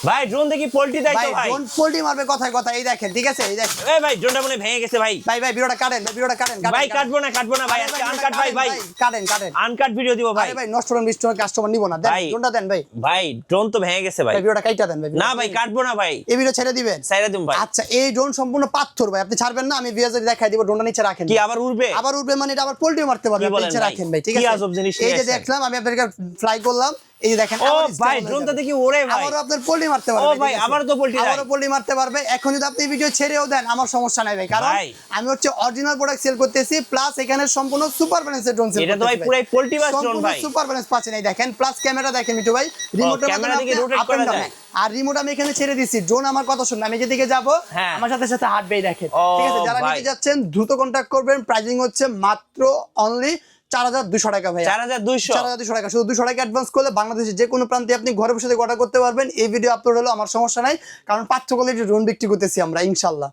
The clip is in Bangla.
ভাই ড্রোন দেখি পোল্টি দেয় তো ভাই। ড্রোন পোল্টি মারবে কথায় কথা, এই দেখেন ঠিক আছে, এই দেখেন এই ভাই ড্রোনটা মনে ভেঙে গেছে ভাই। ভাই ভিডিওটা কাটেন, ভিডিওটা কাটেন ভাই কাটবো না ভাই, আজকে আনকাট ভাই কাটেন আনকাট ভিডিও দিব ভাই। আরে ভাই নষ্ট করেন, মিস্টার কাস্টমার নিব না, দেন ড্রোনটা দেন ভাই। ভাই ড্রোন তো ভেঙে গেছে ভাই। ভিডিওটা কাইটা দেন ভাই। না ভাই কাটবো না ভাই, এই ভিডিও ছেড়ে দিবেন। ছেড়ে দিম ভাই। আচ্ছা এই ড্রোন সম্পূর্ণ পাথর ভাই, আপনি ছাড়বেন না, আমি ভিউয়ারদের দেখাই দিব। ড্রোনটা নিচে রাখেন, কি আবার উড়বে? আবার উঠবে মানে এটা আবার পোল্টি মারতে পারবে, আপনি নিচে রাখেন ভাই ঠিক কি আছে। আজব জিনিস এই যে নিয়ে দেখলাম আমি আপনাদেরকে ফ্লাই করলাম, এই যে দেখেন ও ভাই ড্রোনটা দেখি ওড়ে ভাই। আবারও আপনার পোল্টি মারতে পারবে। ও ভাই আবারও তো পোল্টি দেয়। আবারও পোল্টি মারতে পারবে। এখন যদি আপনি ভিডিও ছেড়েও দেন আমার সমস্যা নাই ভাই, কারণ আমি হচ্ছে অরিজিনাল প্রোডাক্ট সেল করতেছি, প্লাস এখানে সম্পূর্ণ সুপার ব্যালেন্সের ড্রোন সেল করতেছি। এটা তো ভাই পুরাই পোল্টি বাস ড্রোন ভাই, সুপার ব্যালেন্স পাচ্ছেন। এই দেখেন প্লাস ক্যামেরা দেখেন মিঠু ভাই, রিমোটের মাধ্যমে আপনি রোটেট করা যায়। আর রিমোট আমি এখানে ছেড়ে দিছি। ড্রোন আমার কথা শুনুন, আমি যেদিকে যাব আমার সাথে সাথে হাঁটবে, দেখেন ঠিক আছে। যারা নিতে যাচ্ছেন দ্রুত কন্টাক্ট করবেন। প্রাইসিং হচ্ছে মাত্র অনলি 4200 টাকা ভাই। 4200 টাকা, শুধু 200 টাকা অ্যাডভান্স করলে বাংলাদেশের যে কোনো প্রান্তে আপনি ঘরে বসে অর্ডার করতে পারবেন। এই ভিডিও আপলোড হলো আমার সমস্যা নাই, কারণ পার্থক্য ড্রোন বিক্রি করতেছি আমরা ইনশাআল্লাহ।